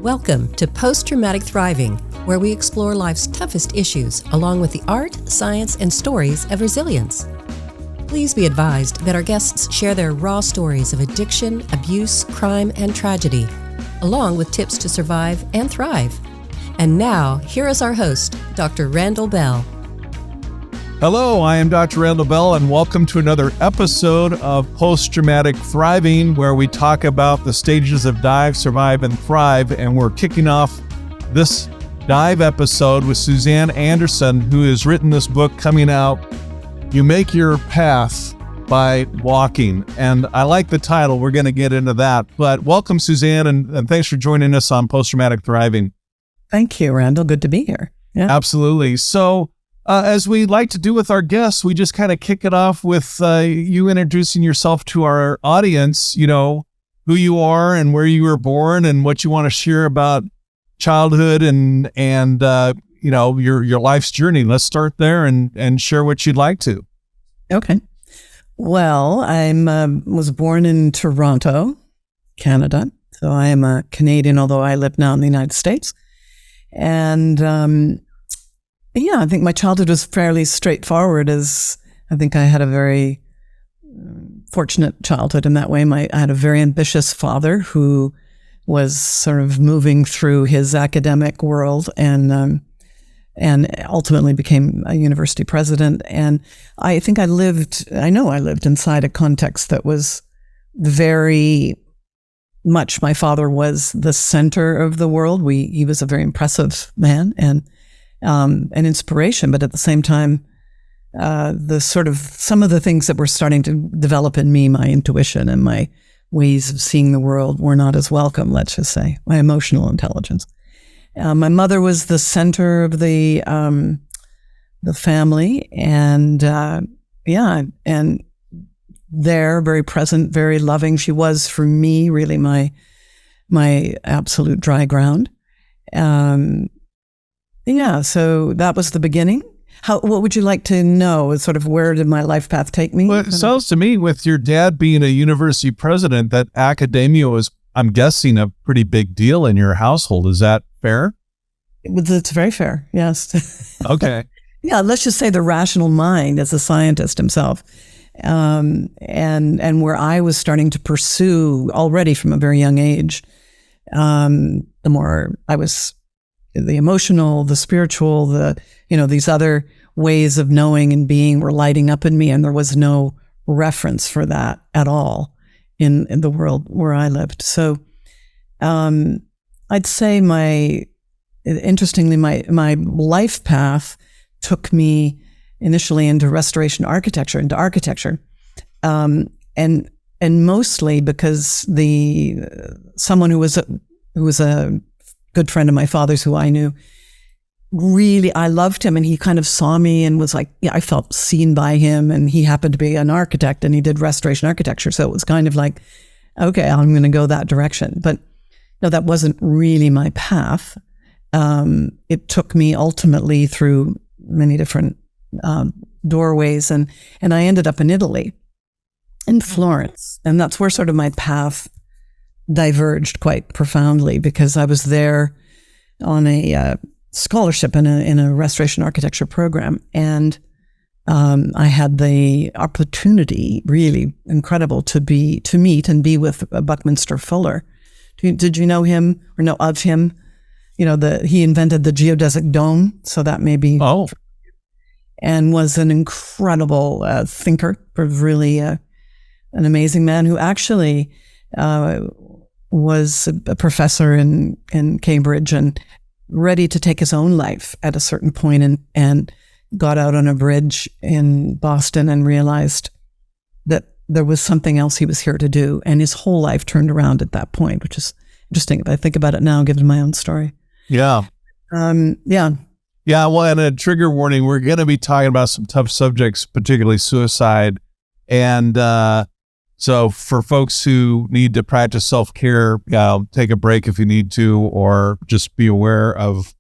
Welcome to Post-Traumatic Thriving, where we explore life's toughest issues along with the art, science, and stories of resilience. Please be advised that our guests share their raw stories of addiction, abuse, crime, and tragedy, along with tips to survive and thrive. And now, here is our host, Dr. Randall Bell. Hello, I am Dr. Randall Bell, and welcome to another episode of Post-Traumatic Thriving, where we talk about the stages of dive, survive, and thrive. And we're kicking off this dive episode with Suzanne Anderson, who has written this book coming out, You Make Your Path by Walking. And I like the title. We're going to get into that. But welcome, Suzanne, and thanks for joining us on Post-Traumatic Thriving. Thank you, Randall. Good to be here. Yeah. Absolutely. So, as we like to do with our guests, we just kind of kick it off with you introducing yourself to our audience, you know, who you are and where you were born and what you want to share about childhood and you know, your life's journey. Let's start there and share what you'd like to. Okay. Well, I was born in Toronto, Canada. So I am a Canadian, although I live now in the United States. And I think my childhood was fairly straightforward, as I think I had a very fortunate childhood in that way. I had a very ambitious father who was sort of moving through his academic world and ultimately became a university president. And I think I lived inside a context that was very much, my father was the center of the world. He was a very impressive man and an inspiration, but at the same time, some of the things that were starting to develop in me, my intuition and my ways of seeing the world, were not as welcome, let's just say, my emotional intelligence. My mother was the center of the family, and there, very present, very loving. She was, for me, really my absolute dry ground. So that was the beginning. What would you like to know? Sort of, where did my life path take me? Well, it sounds to me, with your dad being a university president, that academia was, I'm guessing, a pretty big deal in your household. Is that fair? It's very fair, yes. Okay. Yeah, let's just say the rational mind as a scientist himself. And where I was starting to pursue already from a very young age, the more I was, the emotional, the spiritual, these other ways of knowing and being were lighting up in me, and there was no reference for that at all in the world where I lived. So I'd say interestingly, my life path took me initially into restoration architecture, and mostly because someone who was a good friend of my father's, who I knew, really, I loved him, and he kind of saw me and was like, I felt seen by him, and he happened to be an architect and he did restoration architecture. So it was kind of like, okay, I'm going to go that direction. But no, that wasn't really my path. It took me ultimately through many different doorways, and I ended up in Italy, in Florence. And that's where sort of my path diverged quite profoundly, because I was there on a scholarship in a restoration architecture program, and I had the opportunity, really incredible, to meet and be with Buckminster Fuller. Did you know him or know of him? You know, he invented the geodesic dome, so that may be. Oh. And was an incredible thinker, really an amazing man who actually was a professor in Cambridge and ready to take his own life at a certain point, and got out on a bridge in Boston and realized that there was something else he was here to do. And his whole life turned around at that point, which is interesting. If I think about it now, given my own story. Yeah. Yeah. Well, and a trigger warning, we're going to be talking about some tough subjects, particularly suicide. And so for folks who need to practice self-care, take a break if you need to, or just be aware of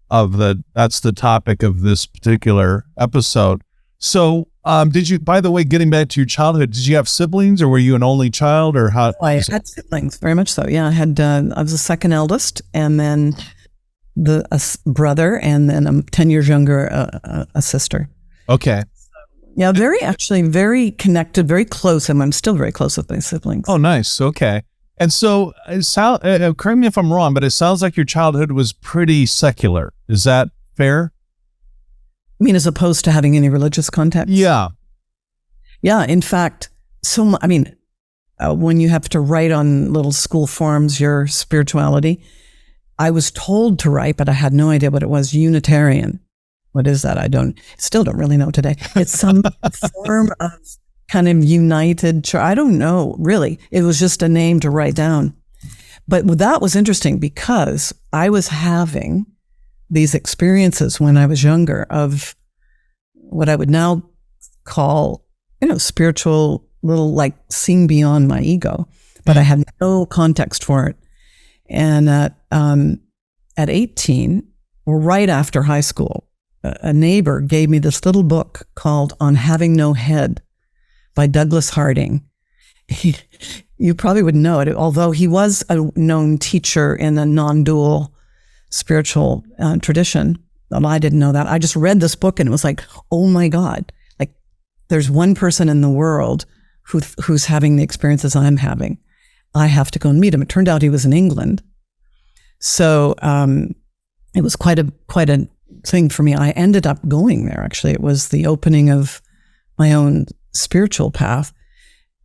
that's the topic of this particular episode. So Did you, by the way, getting back to your childhood, did you have siblings or were you an only child or how? I had siblings, very much so. Yeah, I was the second eldest, and then a brother, and then I'm 10 years younger, a sister. Okay. Yeah, very connected, very close, and I'm still very close with my siblings. Oh, nice. Okay. And so, correct me if I'm wrong, but it sounds like your childhood was pretty secular. Is that fair? I mean, as opposed to having any religious context? Yeah. Yeah, in fact, when you have to write on little school forms your spirituality, I was told to write, but I had no idea what it was. Unitarian. What is that? Still don't really know today. It's some form of kind of united church. I don't know, really. It was just a name to write down. But that was interesting because I was having these experiences when I was younger of what I would now call, spiritual, little like seeing beyond my ego, but I had no context for it. And at 18, or right after high school, a neighbor gave me this little book called On Having No Head by Douglas Harding. You probably would know it, although he was a known teacher in a non-dual spiritual tradition. Well, I didn't know that. I just read this book and it was like, oh my God, like there's one person in the world who's having the experiences I'm having. I have to go and meet him. It turned out he was in England. So it was quite a thing for me. I ended up going there, actually. It was the opening of my own spiritual path.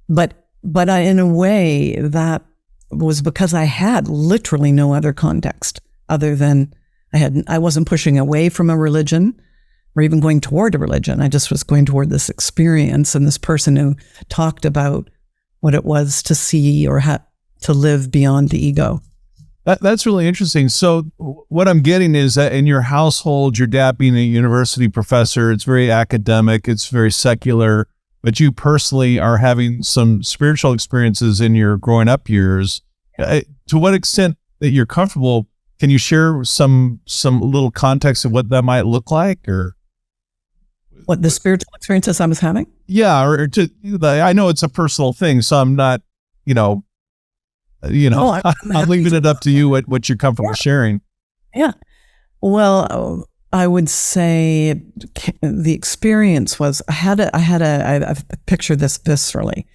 But in a way, that was because I had literally no other context other than I wasn't pushing away from a religion or even going toward a religion. I just was going toward this experience and this person who talked about what it was to see or to live beyond the ego. That's really interesting. So what I'm getting is that in your household, your dad being a university professor, it's very academic, it's very secular, but you personally are having some spiritual experiences in your growing up years. To what extent that you're comfortable, can you share some little context of what that might look like, or what the spiritual experiences I was having? Yeah, I know it's a personal thing, so I'm not, I'm leaving it up to you what you're comfortable sharing. Yeah. Well, I would say the experience was I picture this viscerally.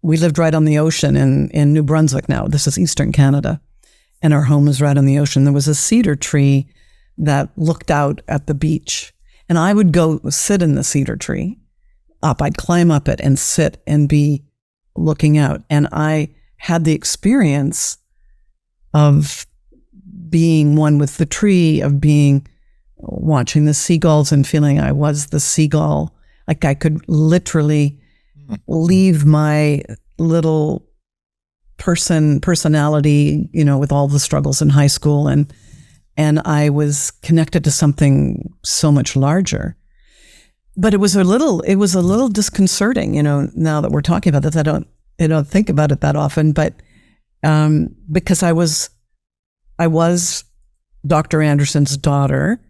We lived right on the ocean in New Brunswick now. This is Eastern Canada. And our home was right on the ocean. There was a cedar tree that looked out at the beach. And I would go sit in the cedar tree I'd climb up it and sit and be looking out. And I had the experience of being one with the tree, of watching the seagulls and feeling I was the seagull. Like I could literally leave my little personality, with all the struggles in high school, and I was connected to something so much larger. But it was a little disconcerting, now that we're talking about this. I don't think about it that often, but because I was Dr. Anderson's daughter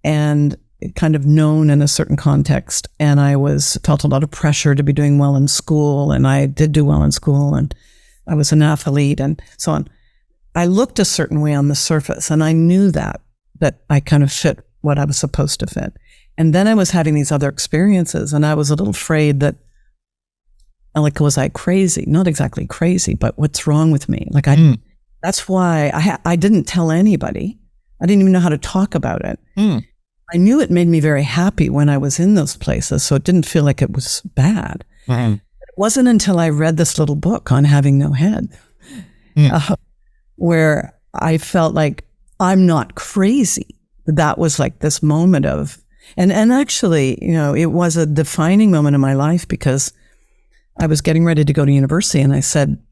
and kind of known in a certain context, and I felt a lot of pressure to be doing well in school, and I did do well in school, and I was an athlete and so on. I looked a certain way on the surface, and I knew that I kind of fit what I was supposed to fit. And then I was having these other experiences, and I was a little afraid that, like, was I crazy? Not exactly crazy, but what's wrong with me? Like, that's why I didn't tell anybody. I didn't even know how to talk about it. I knew it made me very happy when I was in those places, so it didn't feel like it was bad. It wasn't until I read this little book on having no head, where I felt like I'm not crazy. That was like this moment of, and actually, it was a defining moment in my life, because I was getting ready to go to university, and I said,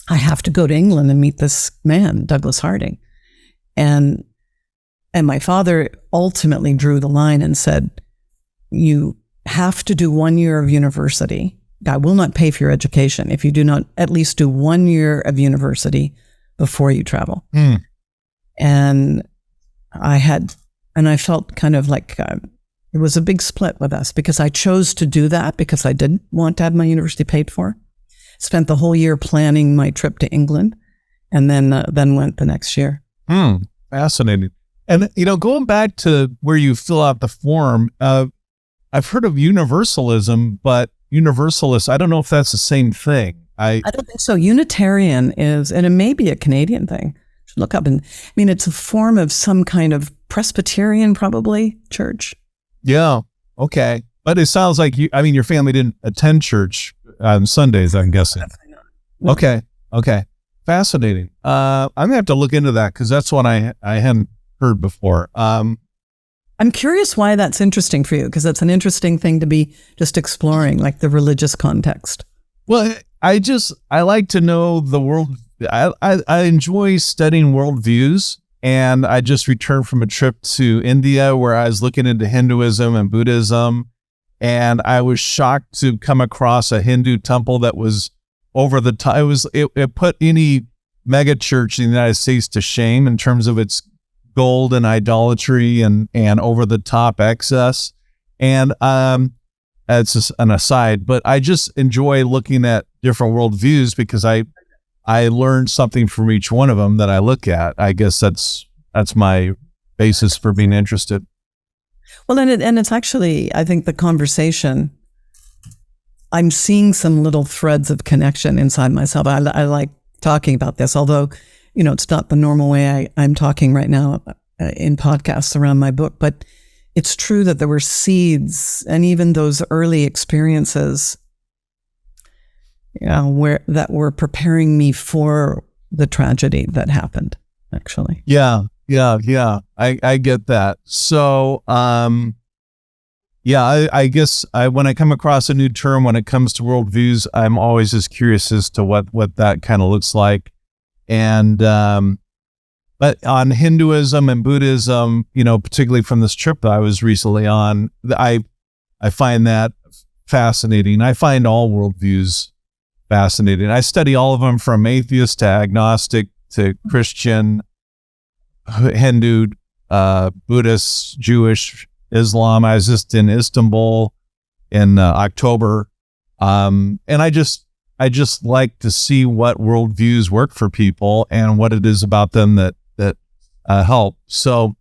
I have to go to England and meet this man, Douglas Harding. And my father ultimately drew the line and said, you have to do 1 year of university. I will not pay for your education if you do not at least do 1 year of university before you travel. And I felt kind of like it was a big split with us because I chose to do that because I didn't want to have my university paid for. Spent the whole year planning my trip to England, and then went the next year. Fascinating. And, going back to where you fill out the form, I've heard of universalism, but universalist, I don't know if that's the same thing. I don't think so. Unitarian is, and it may be a Canadian thing. Should look up. It's a form of some kind of Presbyterian, probably, church. Yeah. Okay. But it sounds like your family didn't attend church on Sundays, I'm guessing. Definitely not. No. Okay. Fascinating. I'm going to have to look into that because that's one I hadn't heard before. I'm curious why that's interesting for you, because that's an interesting thing to be just exploring, like the religious context. Well, I like to know the world. I enjoy studying worldviews, and I just returned from a trip to India where I was looking into Hinduism and Buddhism, and I was shocked to come across a Hindu temple that was over the top. It put any mega church in the United States to shame in terms of its gold and idolatry and over the top excess. And it's just an aside, but I just enjoy looking at different worldviews because I learned something from each one of them that I look at. I guess that's my basis for being interested. Well, and it's actually, I think the conversation, I'm seeing some little threads of connection inside myself. I like talking about this, although, it's not the normal way I'm talking right now in podcasts around my book, but it's true that there were seeds and even those early experiences that were preparing me for the tragedy that happened, actually. Yeah. I get that. So, I guess when I come across a new term, when it comes to worldviews, I'm always just curious as to what that kind of looks like. And, but on Hinduism and Buddhism, particularly from this trip that I was recently on, I find that fascinating. I find all worldviews fascinating. I study all of them from atheist to agnostic to Christian, Hindu, Buddhist, Jewish, Islam. I was just in Istanbul in October. And I just like to see what worldviews work for people and what it is about them that help. So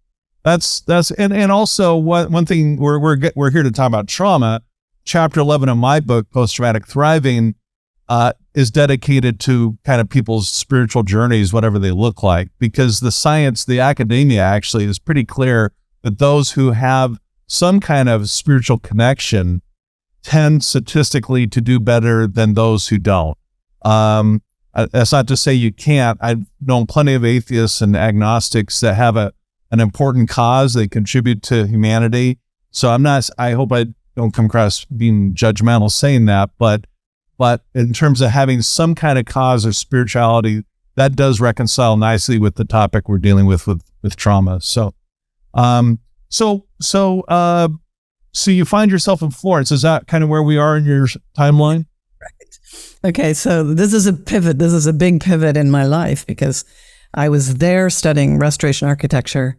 that's and also one thing we're here to talk about trauma. Chapter 11 of my book, Post-Traumatic Thriving, is dedicated to kind of people's spiritual journeys, whatever they look like, because the science, the academia actually is pretty clear that those who have some kind of spiritual connection tend statistically to do better than those who don't. That's not to say you can't. I've known plenty of atheists and agnostics that have an important cause. They contribute to humanity. So I hope I don't come across being judgmental saying that, but in terms of having some kind of cause or spirituality, that does reconcile nicely with the topic we're dealing with trauma. So you find yourself in Florence. Is that kind of where we are in your timeline? Right. Okay, so this is a pivot. This is a big pivot in my life because I was there studying restoration architecture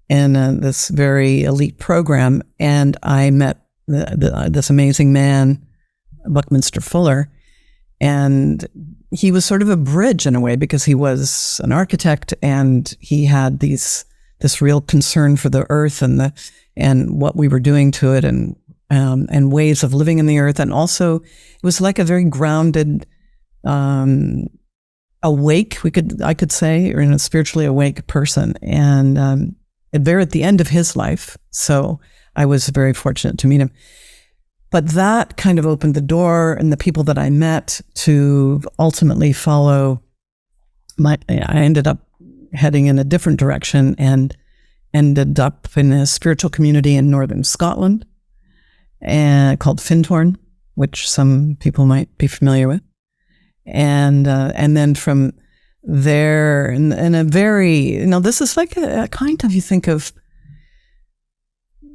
in this very elite program, and I met this amazing man, Buckminster Fuller, and he was sort of a bridge in a way because he was an architect and he had this real concern for the earth and what we were doing to it and ways of living in the earth, and also it was like a very grounded, awake, I could say, or in a spiritually awake person, and they're at the end of his life, so I was very fortunate to meet him. But that kind of opened the door, and the people that I met to ultimately follow I ended up heading in a different direction and ended up in a spiritual community in northern Scotland called Findhorn, which some people might be familiar with. And then from there, in a very, this is like a kind of, you think of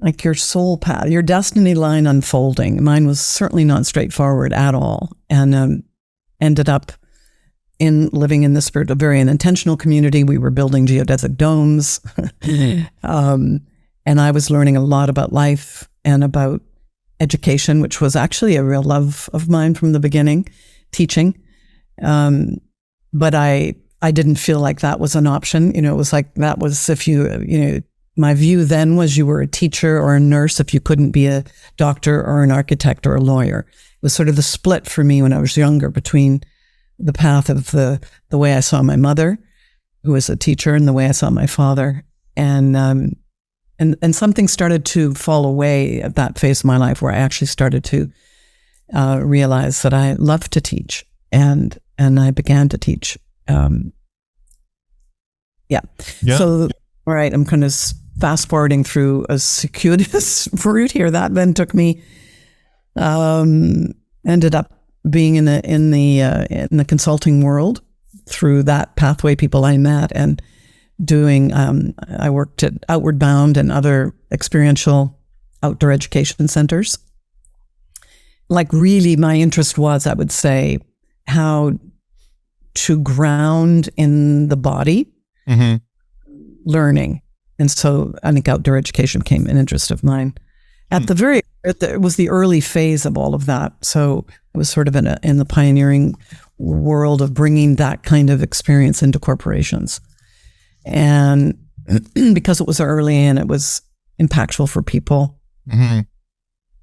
like your soul path, your destiny line unfolding. Mine was certainly not straightforward at all, and ended up living in this very intentional community. We were building geodesic domes, And I was learning a lot about life and about education, which was actually a real love of mine from the beginning, teaching. But I didn't feel like that was an option. You know, it was like that was if my view then was you were a teacher or a nurse if you couldn't be a doctor or an architect or a lawyer. It was sort of the split for me when I was younger between the path of the way I saw my mother, who was a teacher, and the way I saw my father. And something started to fall away at that phase of my life where I actually started to realize that I loved to teach, and I began to teach. So, all right, I'm kind of fast forwarding through a circuitous route here. That then took me, ended up being in the consulting world through that pathway, people I met, and doing, I worked at Outward Bound and other experiential outdoor education centers. Like really my interest was, I would say, how to ground in the body, learning. And so I think outdoor education became an interest of mine. It was the early phase of all of that. So it was sort of in the pioneering world of bringing that kind of experience into corporations. And because it was early and it was impactful for people,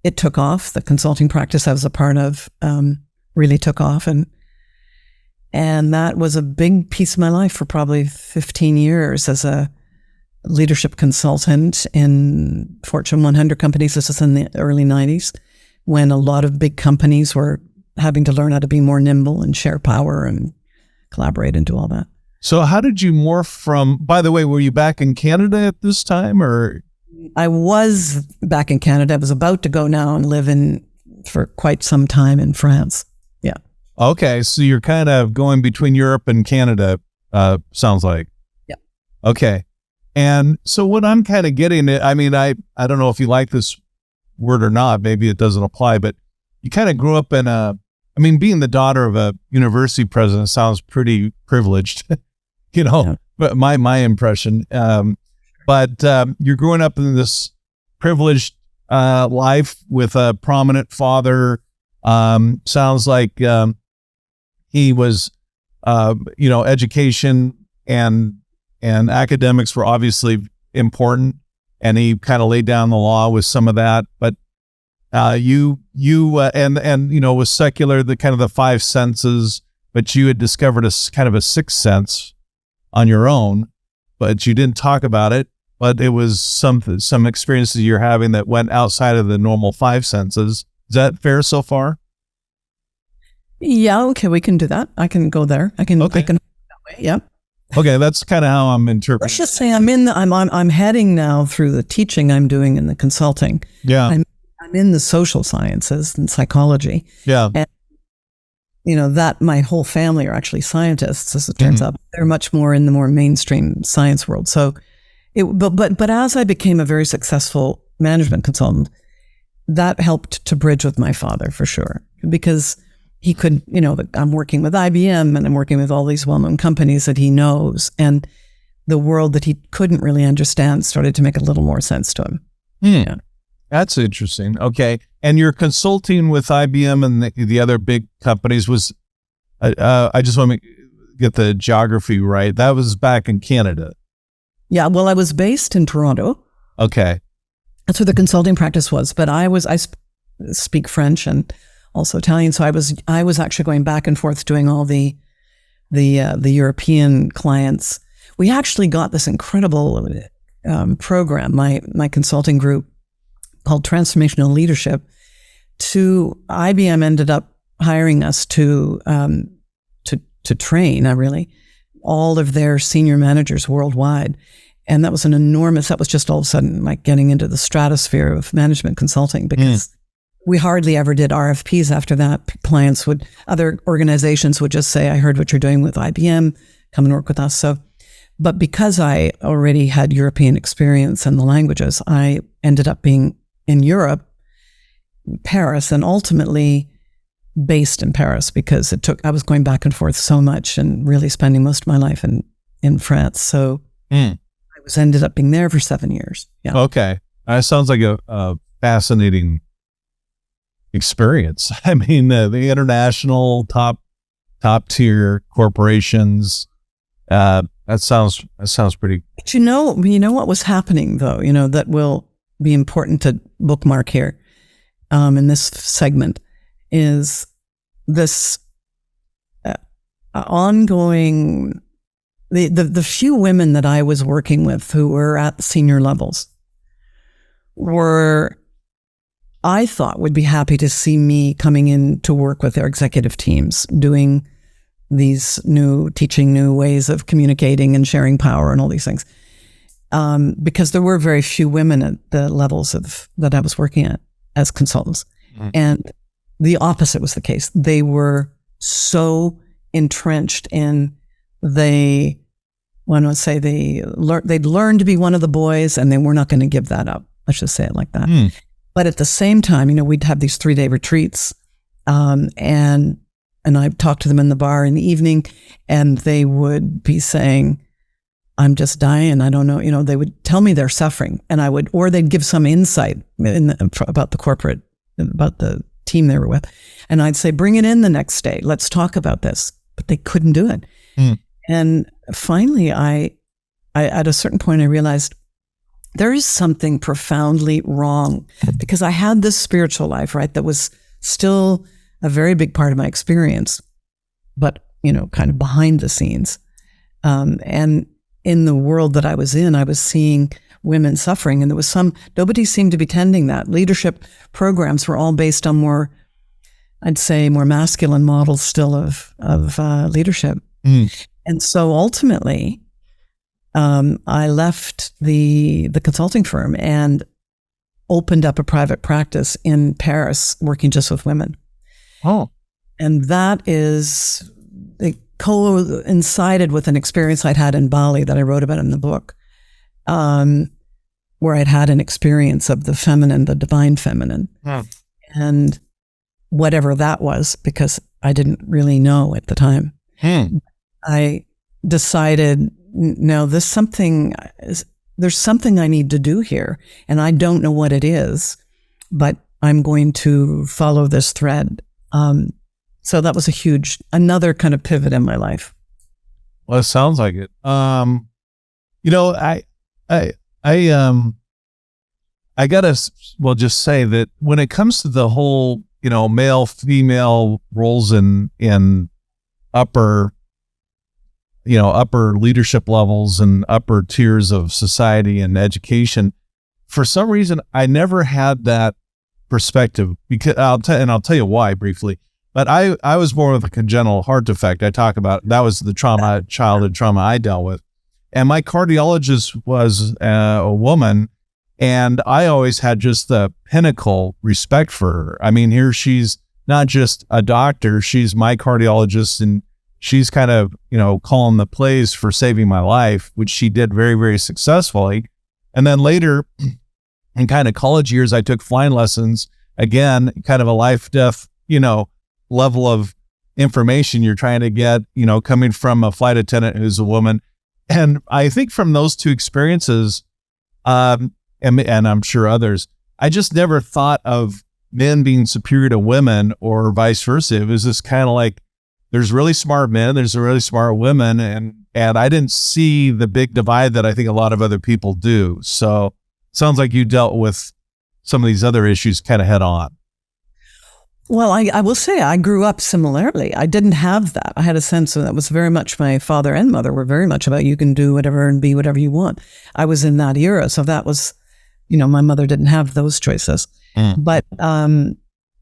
it took off. The consulting practice I was a part of really took off. And that was a big piece of my life for probably 15 years as a leadership consultant in Fortune 100 companies. This is in the early 90s, when a lot of big companies were having to learn how to be more nimble and share power and collaborate and do all that. So how did you morph from, by the way, were you back in Canada at this time, or? I was back in Canada. I was about to go now and live for quite some time in France. Yeah. Okay. So you're kind of going between Europe and Canada, sounds like. Yeah. Okay. And so what I'm kind of getting at, I mean, I don't know if you like this word or not, maybe it doesn't apply, but you kind of grew up being the daughter of a university president sounds pretty privileged, but my impression. But you're growing up in this privileged life with a prominent father. Sounds like he was, education and academics were obviously important, and he kind of laid down the law with some of that. But you was secular, the kind of the five senses, but you had discovered a kind of a sixth sense on your own, but you didn't talk about it. But it was some experiences you're having that went outside of the normal five senses. Is that fair so far? Yeah. Okay, we can do that. I can go there. I can that way. Yeah. Okay, that's kind of how I'm interpreting. Let's just say I'm heading now through the teaching I'm doing in the consulting. Yeah. I'm in the social sciences and psychology. Yeah. And that my whole family are actually scientists, as it turns out. They're much more in the more mainstream science world. So but as I became a very successful management consultant, that helped to bridge with my father for sure, because he could, I'm working with IBM and I'm working with all these well-known companies that he knows, and the world that he couldn't really understand started to make a little more sense to him. Yeah. That's interesting. Okay. And you're consulting with IBM and the other big companies was, I just want to get the geography right. That was back in Canada. Yeah. Well, I was based in Toronto. Okay. That's where the consulting practice was, but I speak French and also Italian. So I was actually going back and forth doing all the European clients. We actually got this incredible program, my consulting group called Transformational Leadership. IBM ended up hiring us to train all of their senior managers worldwide. And that was just all of a sudden like getting into the stratosphere of management consulting, because we hardly ever did RFPs after that. Other organizations would just say, I heard what you're doing with IBM, come and work with us. So, but because I already had European experience and the languages, I ended up being in Europe, Paris, and ultimately based in Paris, because I was going back and forth so much and really spending most of my life in France. So I was ended up being there for 7 years. Yeah. Okay. That sounds like a fascinating experience. I mean, the international top tier corporations. That sounds pretty. But you know what was happening though. That will be important to bookmark here, in this segment, is this ongoing. The few women that I was working with who were at senior levels I thought would be happy to see me coming in to work with their executive teams, doing teaching new ways of communicating and sharing power and all these things. Because there were very few women at the levels that I was working at as consultants. Mm-hmm. And the opposite was the case. They were so entrenched in they'd learned to be one of the boys and they were not going to give that up. Let's just say it like that. Mm. But at the same time, we'd have these 3-day retreats, and I'd talk to them in the bar in the evening, and they would be saying, "I'm just dying. I don't know." They would tell me their suffering, or they'd give some insight about the team they were with, and I'd say, "Bring it in the next day. Let's talk about this." But they couldn't do it. Mm. And finally, I at a certain point, I realized there is something profoundly wrong, because I had this spiritual life, right, that was still a very big part of my experience, but, kind of behind the scenes. And in the world that I was in, I was seeing women suffering, and there was nobody seemed to be tending that. Leadership programs were all based on more masculine models still of leadership. Mm. And so ultimately, I left the consulting firm and opened up a private practice in Paris, working just with women. Oh. And it coincided with an experience I'd had in Bali that I wrote about in the book, where I'd had an experience of the feminine, the divine feminine. Oh. And whatever that was, because I didn't really know at the time. I decided, no, there's something I need to do here, and I don't know what it is, but I'm going to follow this thread. So that was another kind of pivot in my life. Well, it sounds like it. I gotta just say that when it comes to the whole, male female roles in upper leadership levels and upper tiers of society and education, for some reason, I never had that perspective, because I'll tell you why briefly. But I was born with a congenital heart defect. I talk about that was the childhood trauma I dealt with, and my cardiologist was a woman, and I always had just the pinnacle respect for her. I mean, here she's not just a doctor; she's my cardiologist, and she's kind of, calling the plays for saving my life, which she did very, very successfully. And then later in kind of college years, I took flying lessons, again, kind of a life, death, level of information you're trying to get, coming from a flight attendant who's a woman. And I think from those two experiences, and I'm sure others, I just never thought of men being superior to women or vice versa. It was just kind of like, there's really smart men, there's really smart women, and I didn't see the big divide that I think a lot of other people do. So it sounds like you dealt with some of these other issues kind of head on. Well, I will say I grew up similarly. I didn't have that. I had a sense that was very much, my father and mother were very much about you can do whatever and be whatever you want. I was in that era. So that was, my mother didn't have those choices. Mm.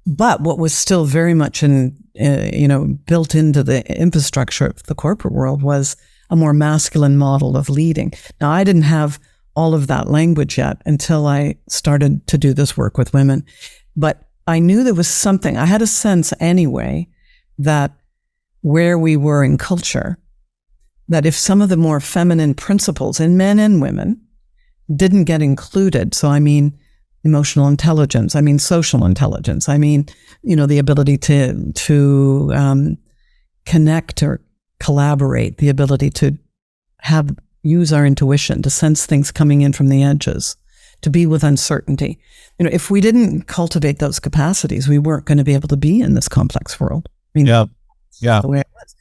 But what was still very much built into the infrastructure of the corporate world was a more masculine model of leading. Now, I didn't have all of that language yet until I started to do this work with women. But I knew there was something, I had a sense anyway, that where we were in culture, that if some of the more feminine principles in men and women didn't get included, so I mean emotional intelligence, I mean social intelligence, I mean, the ability to connect or collaborate, the ability to have use our intuition, to sense things coming in from the edges, to be with uncertainty. If we didn't cultivate those capacities, we weren't going to be able to be in this complex world. Yeah. The way it was.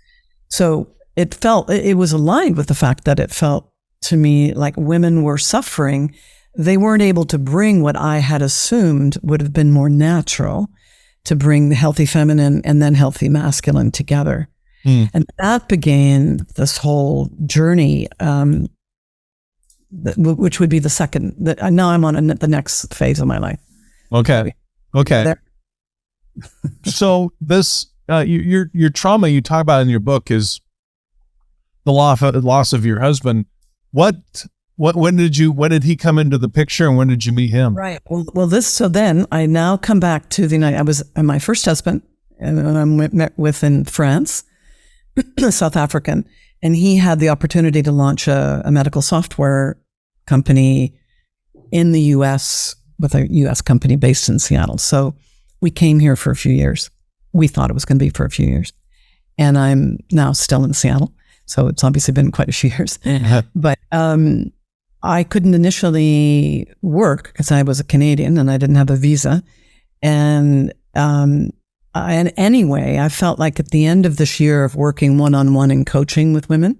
So it was aligned with the fact that it felt to me like women were suffering. They weren't able to bring what I had assumed would have been more natural, to bring the healthy feminine and then healthy masculine together. And that began this whole journey, which would be the second. Now I'm on the next phase of my life. Okay. So this, your trauma you talk about in your book is the loss of your husband. When did he come into the picture, and when did you meet him? Right. So then I now come back to the United. I was my first husband, and I met with in France, South African, and he had the opportunity to launch a medical software company in the U.S. with a U.S. company based in Seattle. So we came here for a few years. We thought it was going to be for a few years, and I'm now still in Seattle. So it's obviously been quite a few years, but I couldn't initially work because I was a Canadian and I didn't have a visa. And anyway, I felt like at the end of this year of working one-on-one and coaching with women,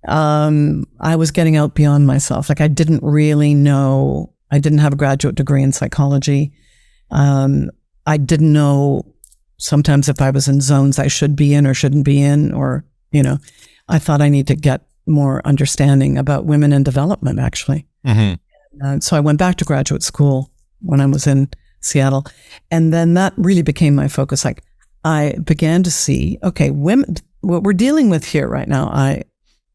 I was getting out beyond myself. Like I didn't really know, I didn't have a graduate degree in psychology. I didn't know sometimes if I was in zones I should be in or shouldn't be in, or, I thought I need to get more understanding about women in development, actually. So I went back to graduate school when I was in Seattle. And then that really became my focus. Like I began to see, okay, women, what we're dealing with here right now, I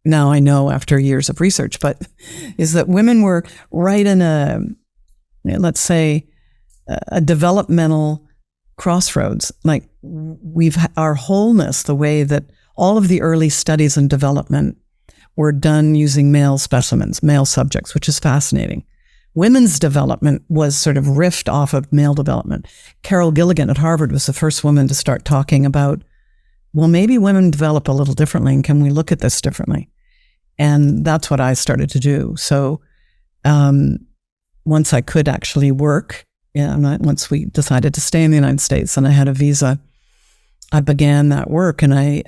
know after years of research, but is that women were right in let's say, a developmental crossroads. Like our wholeness, the way that all of the early studies in development were done using male specimens, male subjects, which is fascinating. Women's development was sort of riffed off of male development. Carol Gilligan at Harvard was the first woman to start talking about, well, maybe women develop a little differently, and can we look at this differently? And that's what I started to do. So once I could actually work, once we decided to stay in the United States and I had a visa, I began that work, and I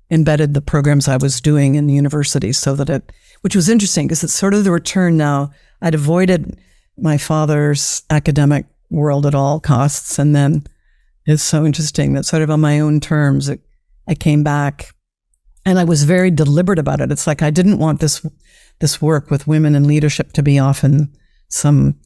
embedded the programs I was doing in the university so that which was interesting because it's sort of the return now. I'd avoided my father's academic world at all costs. And then it's so interesting that sort of on my own terms, I came back, and I was very deliberate about it. It's like, I didn't want this work with women in leadership to be off in some,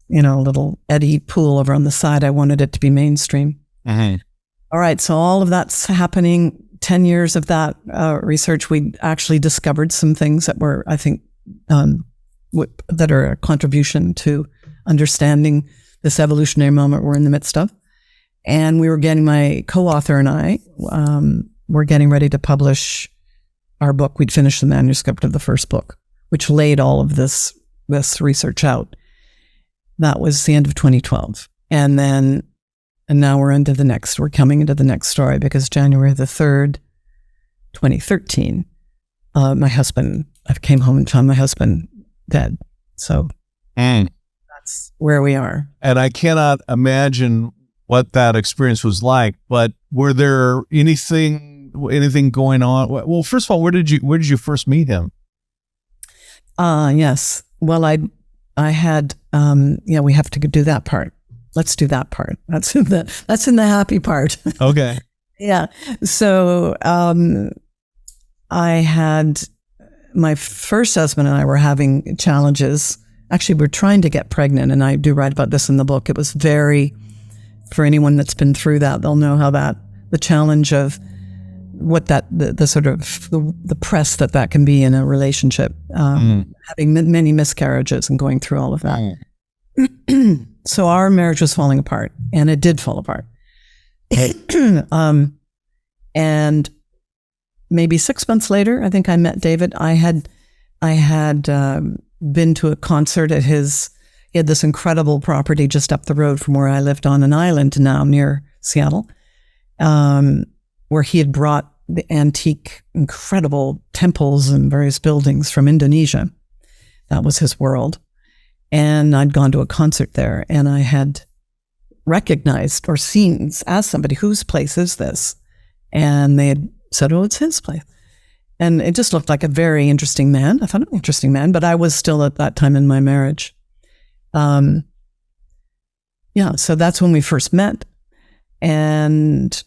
little eddy pool over on the side. I wanted it to be mainstream. All right. So all of that's happening. 10 years of that research, we actually discovered some things that were, I think, that are a contribution to understanding this evolutionary moment we're in the midst of. And we were my co-author and I were getting ready to publish our book. We'd finished the manuscript of the first book, which laid all of this research out. That was the end of 2012. And now we're coming into the next story, because January the 3rd, 2013, I came home and found my husband dead. So that's where we are. And I cannot imagine what that experience was like, but were there anything going on? Well, first of all, where did you first meet him? Yes. Well, I had, we have to do that part. Let's do that part. That's in the happy part. Okay. Yeah. So I had my first husband and I were having challenges. Actually, we're trying to get pregnant, and I do write about this in the book. It was for anyone that's been through that, they'll know how the challenge of what the sort of the press that can be in a relationship, having many miscarriages and going through all of that. So our marriage was falling apart, and it did fall apart. And maybe 6 months later, I think I met David. I had been to a concert at he had this incredible property just up the road from where I lived on an island now near Seattle, where he had brought the antique, incredible temples and various buildings from Indonesia. That was his world. And I'd gone to a concert there, and I had recognized or seen, asked somebody, whose place is this? And they had said, oh, it's his place. And it just looked like a very interesting man. I thought, an interesting man, but I was still at that time in my marriage. So that's when we first met. And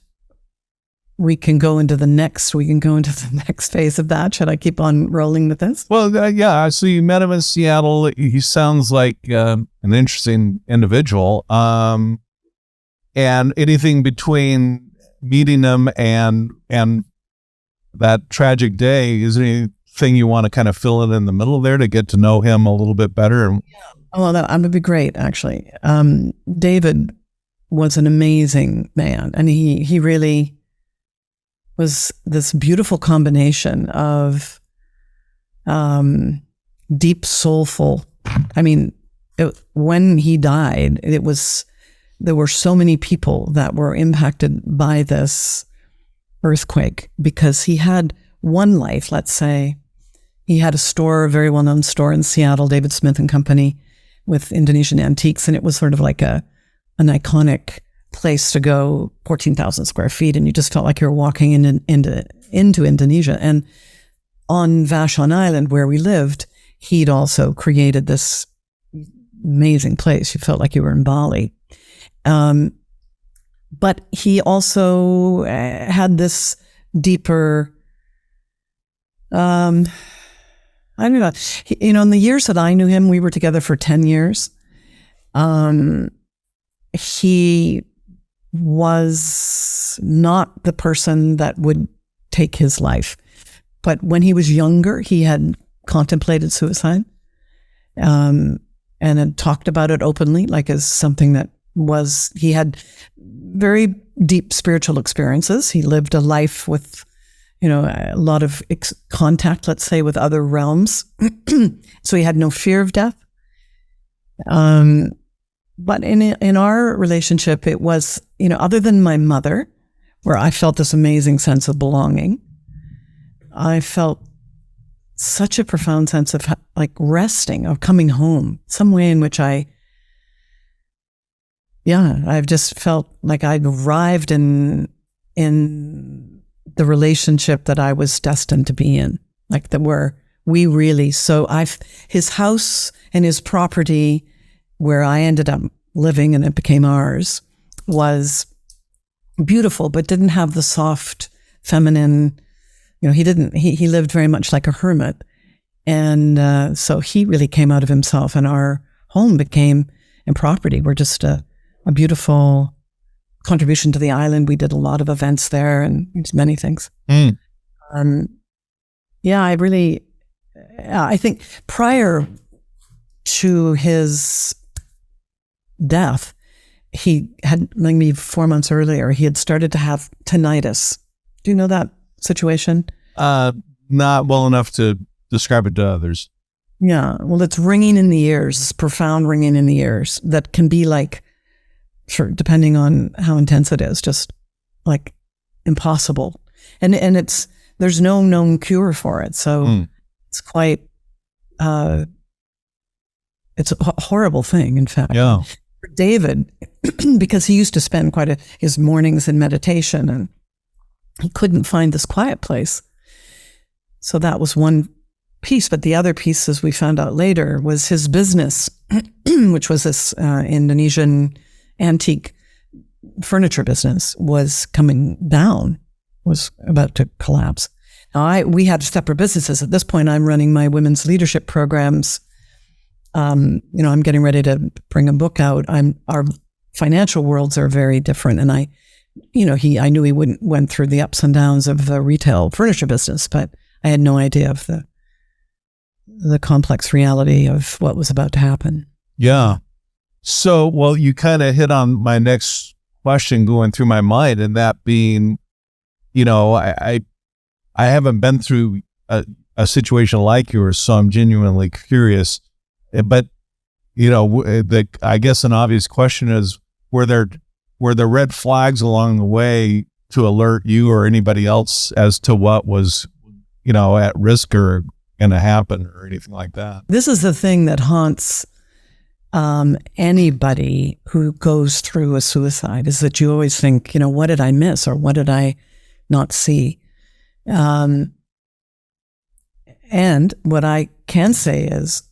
we can go into the next phase of that. Should I keep on rolling with this? Well, yeah. So you met him in Seattle. He sounds like an interesting individual. And anything between meeting him and that tragic day, is there anything you want to kind of fill in the middle there to get to know him a little bit better? Oh, that would be great, actually. David was an amazing man, and he really was this beautiful combination of deep, soulful. I mean, when he died, there were so many people that were impacted by this earthquake, because he had one life. Let's say he had a very well-known store in Seattle, David Smith and Company, with Indonesian antiques, and it was sort of like an iconic place to go, 14,000 square feet, and you just felt like you were walking into Indonesia. And on Vashon Island, where we lived, he'd also created this amazing place. You felt like you were in Bali. But he also had this deeper, I don't know, in the years that I knew him, we were together for 10 years. He was not the person that would take his life. But when he was younger, he had contemplated suicide, and had talked about it openly, like as something that he had very deep spiritual experiences. He lived a life with, a lot of contact, let's say, with other realms. So he had no fear of death. But in our relationship, it was, other than my mother, where I felt this amazing sense of belonging, I felt such a profound sense of like resting, of coming home, some way in which I've just felt like I'd arrived in the relationship that I was destined to be in, like that his house and his property, where I ended up living and it became ours, was beautiful, but didn't have the soft, feminine, he lived very much like a hermit. And so he really came out of himself, and our home and property were just a beautiful contribution to the island. We did a lot of events there and many things. I think prior to his death, he had, maybe 4 months earlier, he had started to have tinnitus. Do you know that situation? Not well enough to describe it to others. Yeah. Well, it's ringing in the ears, profound ringing in the ears that can be like, depending on how intense it is, just like impossible. And there's no known cure for it. So it's quite, it's a horrible thing, in fact. Yeah. For David, because he used to spend his mornings in meditation, and he couldn't find this quiet place. So that was one piece. But the other piece, as we found out later, was his business, which was this Indonesian antique furniture business, was coming down, was about to collapse. Now, we had separate businesses. At this point, I'm running my women's leadership programs. I'm getting ready to bring a book out. Our financial worlds are very different. And I knew he went through the ups and downs of the retail furniture business, but I had no idea of the complex reality of what was about to happen. Yeah. So, well, you kind of hit on my next question going through my mind, and that being, I haven't been through a situation like yours, so I'm genuinely curious. But, I guess an obvious question is, were there red flags along the way to alert you or anybody else as to what was, at risk or going to happen or anything like that? This is the thing that haunts anybody who goes through a suicide, is that you always think, what did I miss or what did I not see? And what I can say is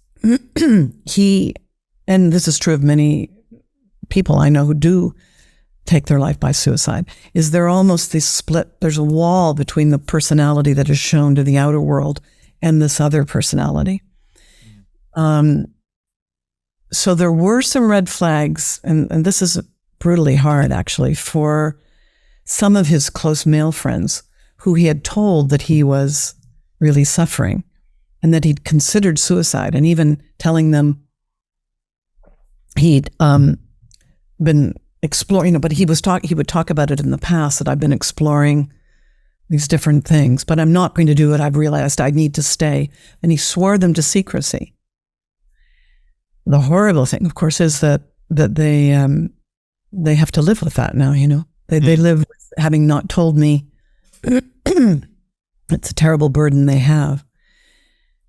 and this is true of many people I know who do take their life by suicide, is they're almost this split. There's a wall between the personality that is shown to the outer world and this other personality. So there were some red flags, and this is brutally hard actually, for some of his close male friends who he had told that he was really suffering and that he'd considered suicide, and even telling them he'd been exploring, but he would talk about it in the past, that I've been exploring these different things, but I'm not going to do it. I've realized I need to stay. And he swore them to secrecy. The horrible thing, of course, is that they have to live with that now, They live with having not told me. It's a terrible burden they have.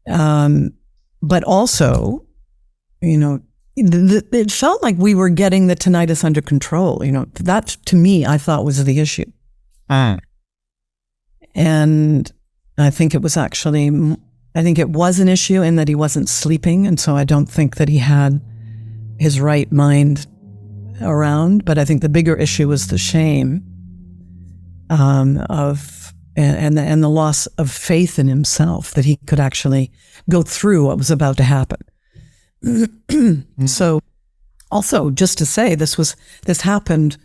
But also, it felt like we were getting the tinnitus under control. That to me, I thought was the issue. And I think it was an issue in that he wasn't sleeping. And so I don't think that he had his right mind around. But I think the bigger issue was the shame and the loss of faith in himself, that he could actually go through what was about to happen. So also, just to say, this happened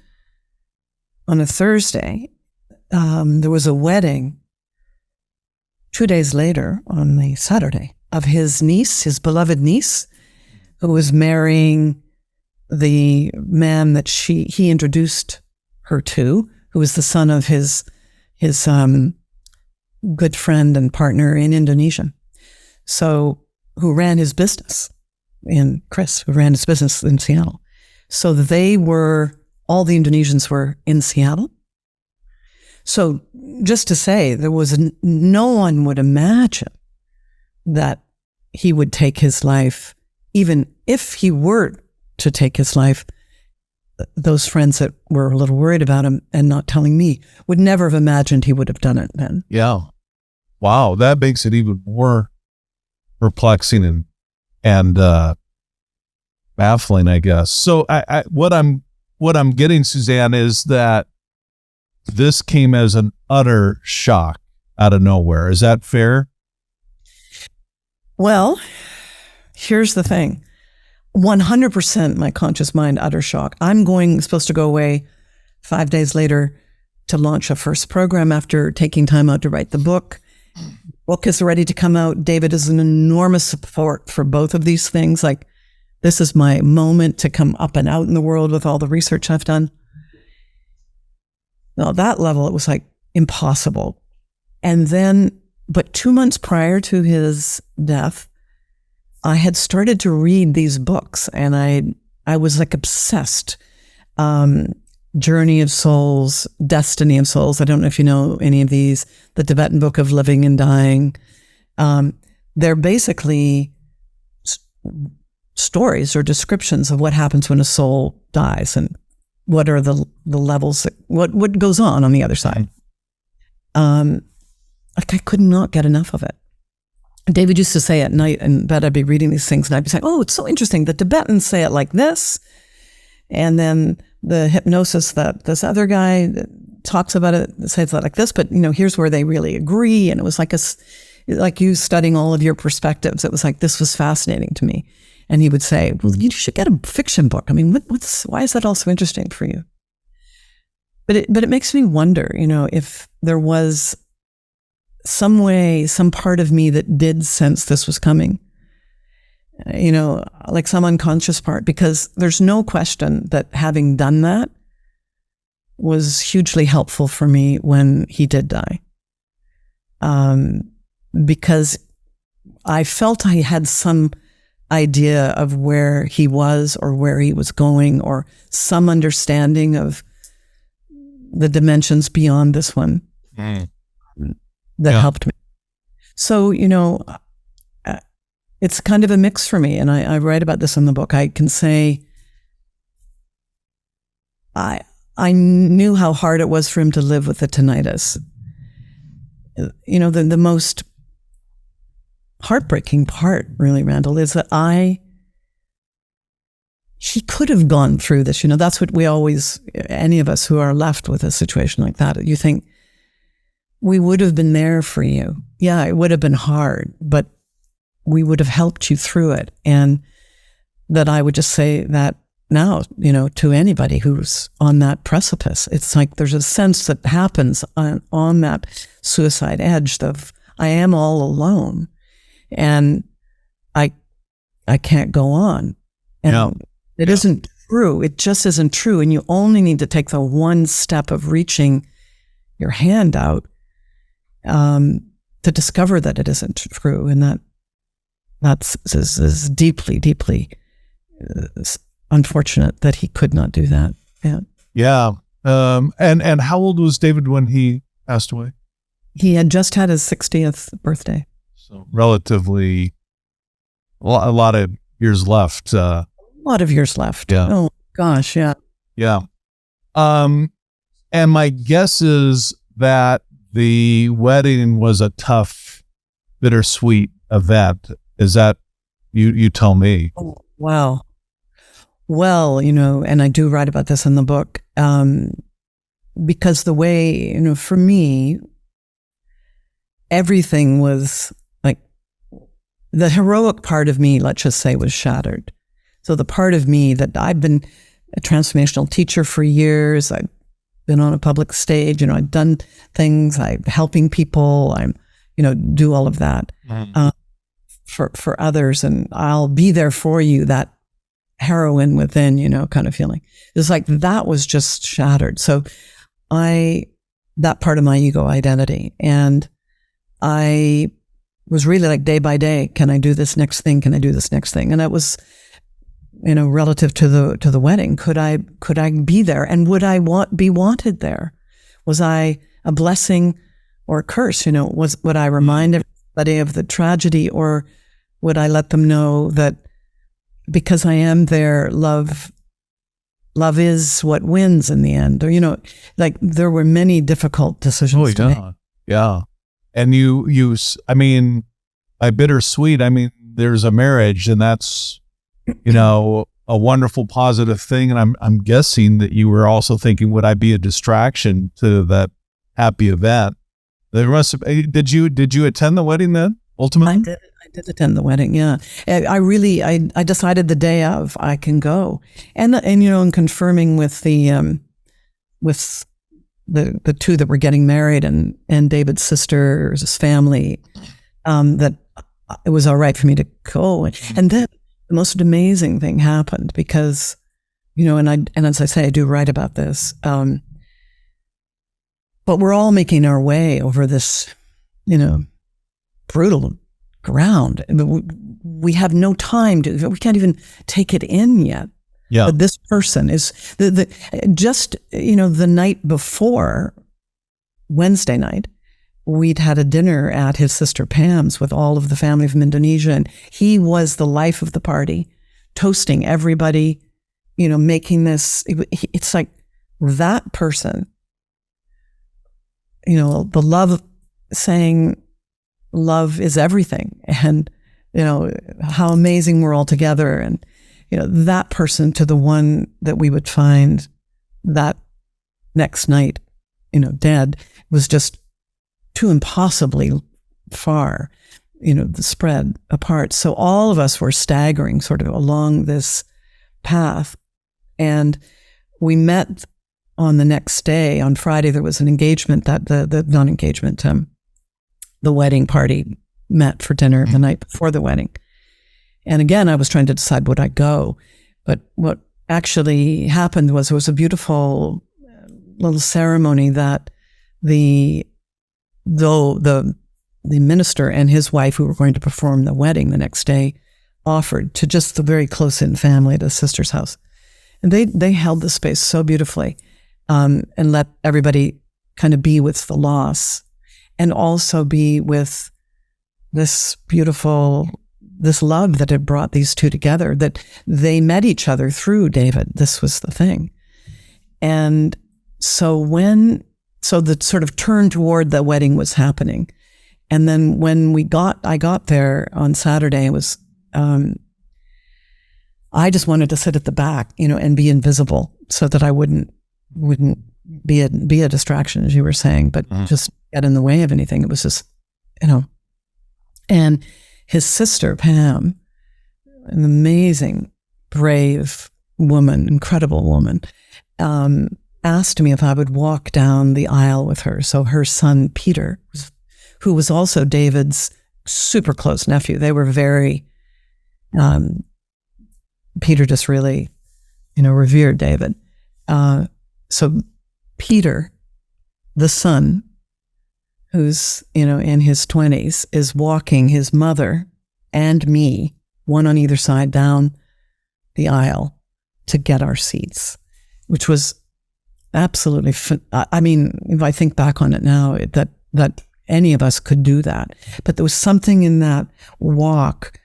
on a Thursday. There was a wedding 2 days later on the Saturday of his niece, his beloved niece, who was marrying the man that he introduced her to, who was the son of his good friend and partner in Indonesia. So, who ran his business who ran his business in Seattle. So all the Indonesians were in Seattle. So just to say, no one would imagine that he would take his life. Even if he were to take his life, those friends that were a little worried about him and not telling me would never have imagined he would have done it then. Yeah. Wow. That makes it even more perplexing and baffling, I guess. So what I'm getting, Suzanne, is that this came as an utter shock out of nowhere. Is that fair? Well, here's the thing. 100% my conscious mind, utter shock. I'm supposed to go away 5 days later to launch a first program after taking time out to write the book. Book is ready to come out. David is an enormous support for both of these things. Like, this is my moment to come up and out in the world with all the research I've done. Now, at that level, it was like impossible. And then, but 2 months prior to his death, I had started to read these books, and I was like obsessed. Journey of Souls, Destiny of Souls. I don't know if you know any of these. The Tibetan Book of Living and Dying. They're basically stories or descriptions of what happens when a soul dies and what are the levels, what goes on the other side. Like, I could not get enough of it. David used to say at night in bed, I'd be reading these things and I'd be saying, oh, it's so interesting. The Tibetans say it like this. And then the hypnosis that this other guy talks about it says it like this, but here's where they really agree. And it was like you studying all of your perspectives. It was like, this was fascinating to me. And he would say, well, you should get a fiction book. I mean, why is that all so interesting for you? But it makes me wonder, if there was some way, some part of me that did sense this was coming, like some unconscious part, because there's no question that having done that was hugely helpful for me when he did die. Because I felt I had some idea of where he was or where he was going, or some understanding of the dimensions beyond this one that helped me. So, it's kind of a mix for me. And I write about this in the book. I can say I knew how hard it was for him to live with the tinnitus. The most heartbreaking part, really, Randall, is that he could have gone through this. That's what we always, any of us who are left with a situation like that, you think, we would have been there for you. Yeah, it would have been hard, but we would have helped you through it. And that I would just say that now, to anybody who's on that precipice. It's like there's a sense that happens on that suicide edge of, I am all alone and I can't go on. And it isn't true. It just isn't true. And you only need to take the one step of reaching your hand out to discover that it isn't true. And that's deeply, deeply unfortunate that he could not do that. Yeah. And how old was David when he passed away? He had just had his 60th birthday. So relatively a lot of years left. A lot of years left. Yeah. Oh gosh. Yeah. Yeah. And my guess is that the wedding was a tough, bittersweet event. Is that, you tell me? Oh, wow. Well, and I do write about this in the book, because the way, for me, everything was like, the heroic part of me, let's just say, was shattered. So the part of me that I've been a transformational teacher for years, I've been on a public stage, I've done things, I'm helping people, I'm, do all of that for others, and I'll be there for you, that heroine within, kind of feeling. It's like that was just shattered. So that part of my ego identity. And I was really like, day by day, can I do this next thing? Can I do this next thing? And that was, relative to the wedding. Could I be there? And would I be wanted there? Was I a blessing or a curse? Would I remind everybody of the tragedy, or would I let them know that because I am there, love is what wins in the end? Or, like there were many difficult decisions to make. Yeah. And you, I mean, by bittersweet, I mean, there's a marriage, and that's, a wonderful, positive thing. And I'm guessing that you were also thinking, would I be a distraction to that happy event? There must have, did you attend the wedding then, ultimately? I did attend the wedding. Yeah. I decided the day of, I can go. And in confirming with the two that were getting married and David's sister's family, that it was all right for me to go. And then the most amazing thing happened because, and as I say, I do write about this, but we're all making our way over this, brutal ground. We have no time we can't even take it in yet. Yeah. But this person is just the night before, Wednesday night, we'd had a dinner at his sister Pam's with all of the family from Indonesia, and he was the life of the party, toasting everybody, making this. It's like that person, the love, saying love is everything, and how amazing we're all together, and that person to the one that we would find that next night, dead, was just too impossibly far, the spread apart. So all of us were staggering sort of along this path. And we met on the next day. On Friday, there was an engagement that the wedding party met for dinner the night before the wedding. And again, I was trying to decide, would I go? But what actually happened was it was a beautiful little ceremony that the minister and his wife, who were going to perform the wedding the next day, offered to just the very close-in family at his sister's house. And they held the space so beautifully. and let everybody kind of be with the loss, and also be with this love that had brought these two together, that they met each other through David. This was the thing. And so the sort of turn toward the wedding was happening. And then when I got there on Saturday, it was, I just wanted to sit at the back, and be invisible so that I wouldn't be a distraction, as you were saying, but just get in the way of anything. It was just, and his sister, Pam, an amazing, brave woman, incredible woman, asked me if I would walk down the aisle with her. So her son, Peter, who was also David's super close nephew, they were very, Peter just really, revered David. So Peter, the son, who's, in his 20s, is walking his mother and me, one on either side, down the aisle to get our seats, which was absolutely, if I think back on it now, that any of us could do that. But there was something in that walk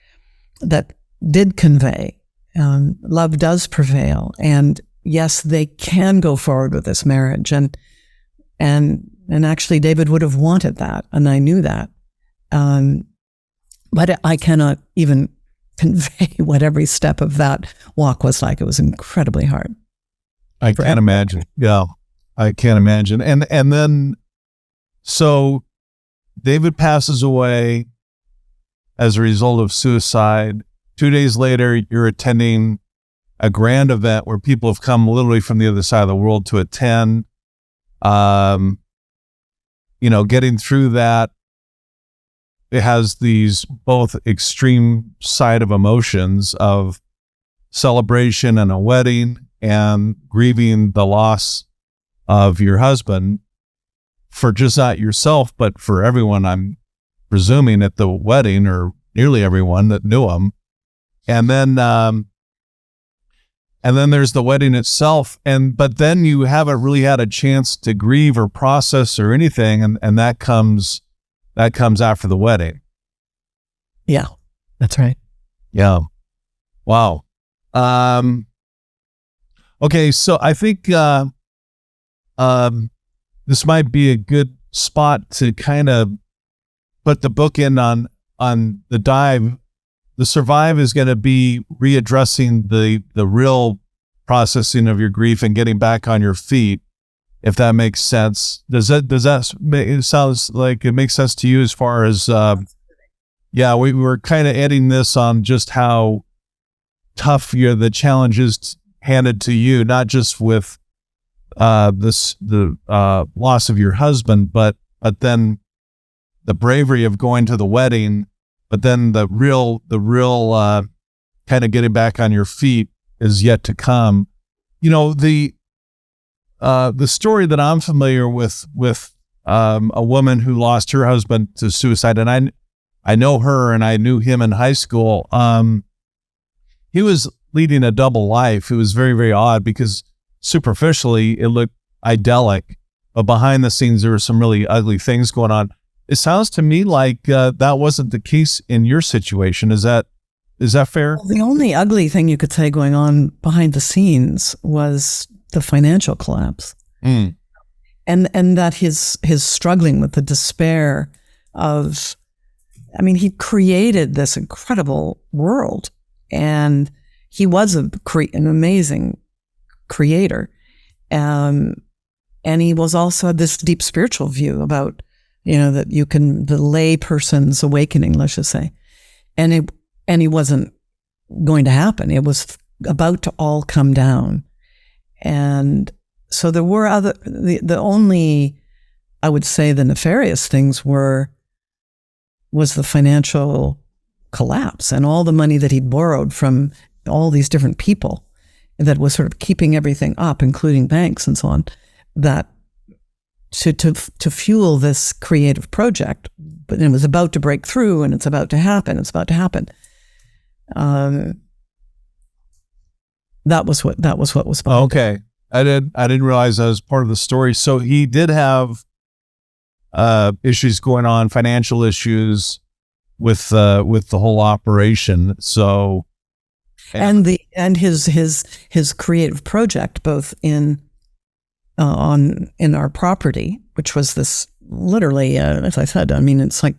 that did convey, love does prevail. And yes, they can go forward with this marriage. And actually David would have wanted that. And I knew that. But I cannot even convey what every step of that walk was like. It was incredibly hard. I can't imagine. Yeah, I can't imagine. And then, so David passes away as a result of suicide. 2 days later, you're attending a grand event where people have come literally from the other side of the world to attend. Getting through that, it has these both extreme side of emotions of celebration and a wedding and grieving the loss of your husband, for just not yourself, but for everyone, I'm presuming, at the wedding, or nearly everyone that knew him. And then there's the wedding itself. But then you haven't really had a chance to grieve or process or anything. And that comes after the wedding. Yeah, that's right. Yeah. Wow. Okay. So I think, this might be a good spot to kind of put the bookend on the dive. The survive is going to be readdressing the real processing of your grief and getting back on your feet, if that makes sense. It sounds like it makes sense to you as far as, we were kind of ending this on just how tough the challenges handed to you, not just with the loss of your husband, but then the bravery of going to the wedding, but then the real kind of getting back on your feet is yet to come. The story that I'm familiar with a woman who lost her husband to suicide, and I know her and I knew him in high school. He was leading a double life. It was very, very odd because superficially it looked idyllic, but behind the scenes there were some really ugly things going on. It sounds to me like that wasn't the case in your situation. Is that fair? Well, the only ugly thing you could say going on behind the scenes was the financial collapse, and that his struggling with the despair of, he created this incredible world, and he was an amazing creator. And he was also this deep spiritual view about, that the lay person's awakening, let's just say. And he wasn't going to happen. It was about to all come down. And so there were the only, I would say, the nefarious things was the financial collapse and all the money that he borrowed from all these different people that was sort of keeping everything up, including banks and so on, that to fuel this creative project. But it was about to break through, and it's about to happen. That was what was possible. Okay. I didn't realize that was part of the story. So he did have issues going on, financial issues with the whole operation. So and his creative project, both in our property, which was this literally, as I said, I mean, it's like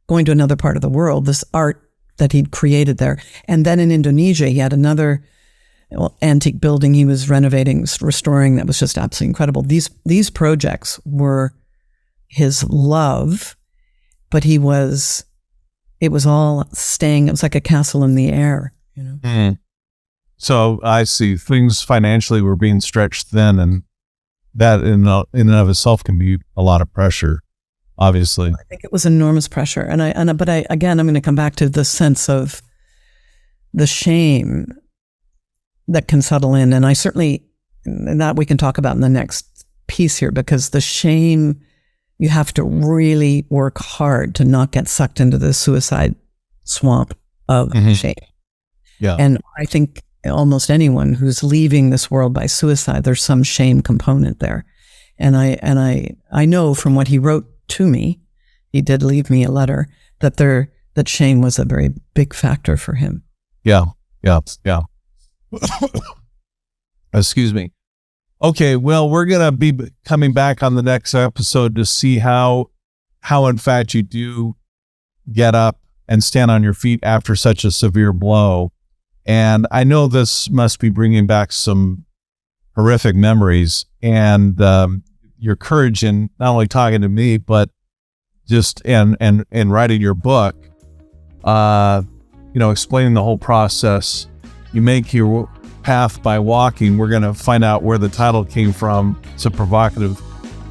going to another part of the world, this art that he'd created there. And then in Indonesia, he had another antique building he was renovating, restoring, that was just absolutely incredible. These projects were his love, but it was all staying, it was like a castle in the air, you know? Mm. So I see things financially were being stretched thin, and that in and of itself can be a lot of pressure, obviously. I think it was enormous pressure. But again, I'm going to come back to the sense of the shame that can settle in. And I certainly, and that we can talk about in the next piece here, because the shame, you have to really work hard to not get sucked into the suicide swamp of shame. Yeah. And I think almost anyone who's leaving this world by suicide, there's some shame component there. And I know from what he wrote to me, he did leave me a letter, that shame was a very big factor for him. Yeah. Excuse me. Okay, well, we're going to be coming back on the next episode to see how in fact you do get up and stand on your feet after such a severe blow. And I know this must be bringing back some horrific memories, and your courage in not only talking to me, but just in writing your book, explaining the whole process. You make your path by walking. We're going to find out where the title came from. It's a provocative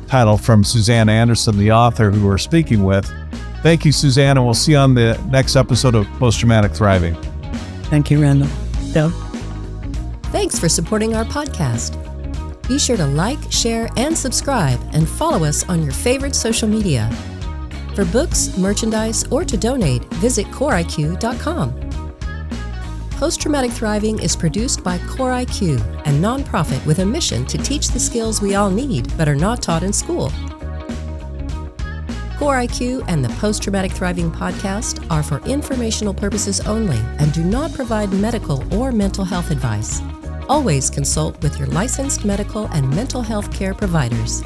title from Suzanne Anderson, the author who we're speaking with. Thank you, Suzanne, and we'll see you on the next episode of Post-Traumatic Thriving. Thank you, Randall. Yeah. Thanks for supporting our podcast. Be sure to like, share, and subscribe, and follow us on your favorite social media. For books, merchandise, or to donate, visit CoreIQ.com. Post-Traumatic Thriving is produced by CoreIQ, a nonprofit with a mission to teach the skills we all need but are not taught in school. CoreIQ and the Post-Traumatic Thriving podcast are for informational purposes only and do not provide medical or mental health advice. Always consult with your licensed medical and mental health care providers.